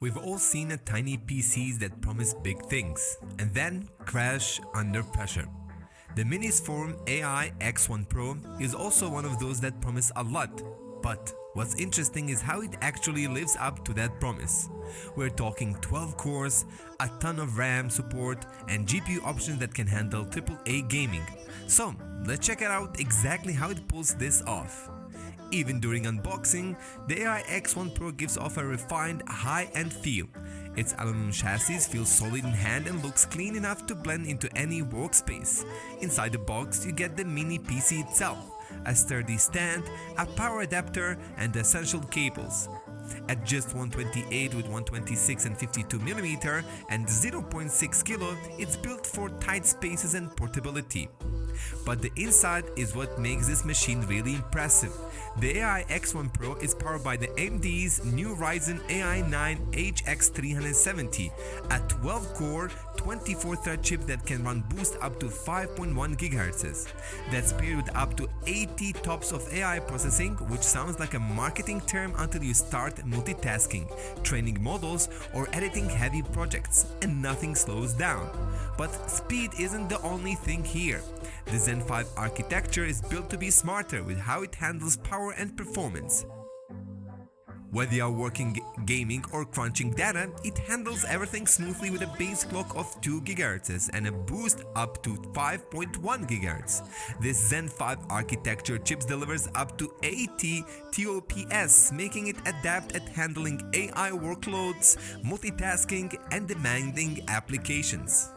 We've all seen tiny PCs that promise big things and then crash under pressure. The Minisforum AI X1 Pro is also one of those that promise a lot, but what's interesting is how it actually lives up to that promise. We're talking 12 cores, a ton of RAM support, and GPU options that can handle AAA gaming. So let's check it out exactly how it pulls this off. Even during unboxing, the AI X1 Pro gives off a refined, high-end feel. Its aluminum chassis feels solid in hand and looks clean enough to blend into any workspace. Inside the box, you get the mini PC itself, a sturdy stand, a power adapter, and the essential cables. At just 128 with 126 and 52mm and 0.6 kg, it's built for tight spaces and portability. But the inside is what makes this machine really impressive. The AI X1 Pro is powered by the AMD's new Ryzen AI 9 HX370, a 12-core, 24-thread chip that can run boost up to 5.1 GHz. That's paired with up to 80 TOPS of AI processing, which sounds like a marketing term until you start multitasking, training models, or editing heavy projects, and nothing slows down. But speed isn't the only thing here. The Zen 5 architecture is built to be smarter with how it handles power and performance. Whether you are working gaming or crunching data, it handles everything smoothly with a base clock of 2 GHz and a boost up to 5.1 GHz. This Zen 5 architecture chips delivers up to 80 TOPS, making it adept at handling AI workloads, multitasking, and demanding applications.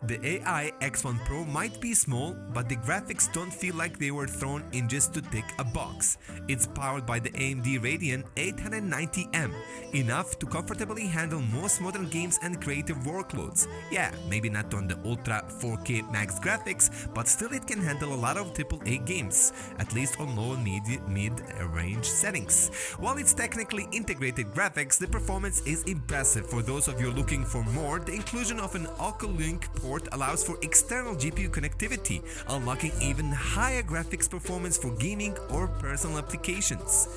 The AI X1 Pro might be small, but the graphics don't feel like they were thrown in just to tick a box. It's powered by the AMD Radeon 890M, enough to comfortably handle most modern games and creative workloads. Yeah, maybe not on the Ultra 4K Max graphics, but still it can handle a lot of AAA games, at least on low and mid-range settings. While it's technically integrated graphics, the performance is impressive. For those of you looking for more, the inclusion of an Occulink port allows for external GPU connectivity, unlocking even higher graphics performance for gaming or personal applications.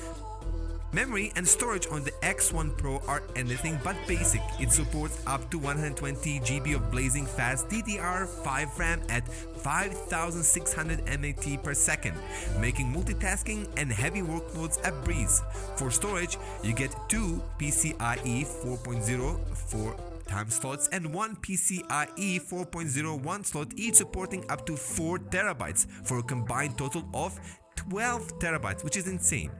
Memory and storage on the X1 Pro are anything but basic. It supports up to 120 GB of blazing fast DDR5 RAM at 5600 mAh per second, making multitasking and heavy workloads a breeze. For storage, you get two PCIe 4.0 time slots and one PCIe 4.01 slot, each supporting up to 4 TB for a combined total of 12 TB, which is insane.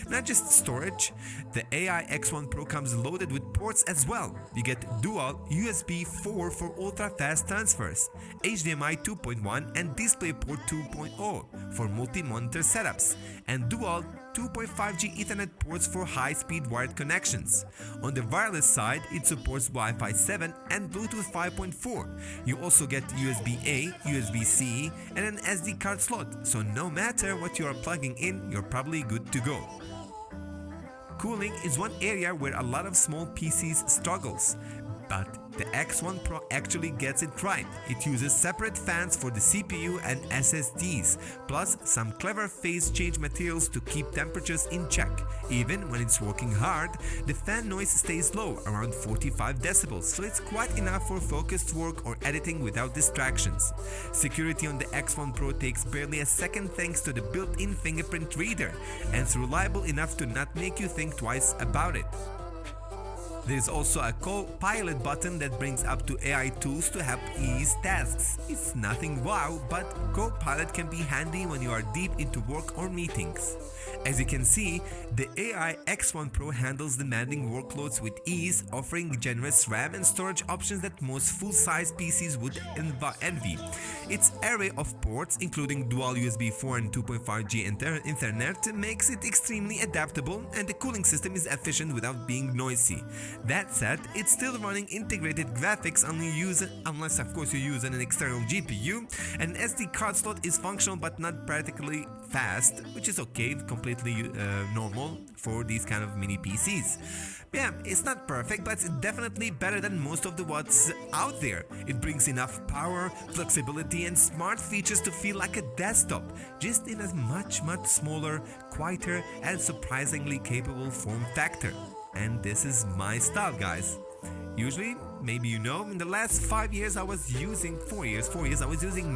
Not just storage, the AI X1 Pro comes loaded with ports as well. You get dual USB 4 for ultra-fast transfers, HDMI 2.1 and DisplayPort 2.0 for multi-monitor setups, and dual 2.5G Ethernet ports for high-speed wired connections. On the wireless side, it supports Wi-Fi 7 and Bluetooth 5.4. You also get USB-A, USB-C, and an SD card slot, so no matter what you are plugging in, you're probably good to go. Cooling is one area where a lot of small PCs struggles, but the X1 Pro actually gets it right. It uses separate fans for the CPU and SSDs, plus some clever phase change materials to keep temperatures in check. Even when it's working hard, the fan noise stays low, around 45 decibels, so it's quite enough for focused work or editing without distractions. Security on the X1 Pro takes barely a second thanks to the built-in fingerprint reader, and it's reliable enough to not make you think twice about it. There's also a Copilot button that brings up to AI tools to help ease tasks. It's nothing wow, but Copilot can be handy when you are deep into work or meetings. As you can see, the AI X1 Pro handles demanding workloads with ease, offering generous RAM and storage options that most full-size PCs would envy. Its array of ports, including dual USB 4 and 2.5G Ethernet, makes it extremely adaptable, and the cooling system is efficient without being noisy. That said, it's still running integrated graphics unless of course you use an external GPU. An SD card slot is functional but not particularly fast, which is okay, completely normal for these kind of mini PCs. Yeah, it's not perfect, but it's definitely better than most of what's out there. It brings enough power, flexibility, and smart features to feel like a desktop, just in a much smaller, quieter, and surprisingly capable form factor. and this is my style, guys. Usually, maybe you know, in the last 4 years I was using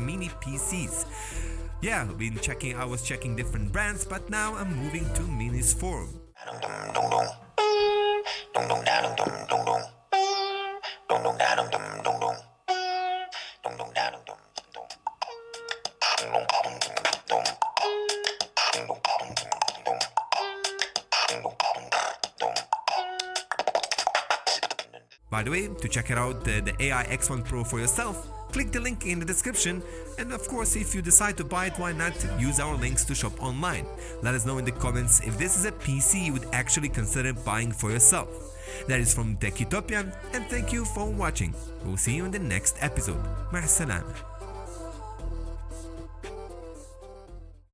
mini PCs. Yeah, I was checking different brands, but now I'm moving to Minisforum. By the way, to check out the AI X1 Pro for yourself, click the link in the description, and of course, if you decide to buy it, why not use our links to shop online. Let us know in the comments if this is a PC you would actually consider buying for yourself. That is from TechUtopia, and thank you for watching. We'll see you in the next episode. مع السلامة.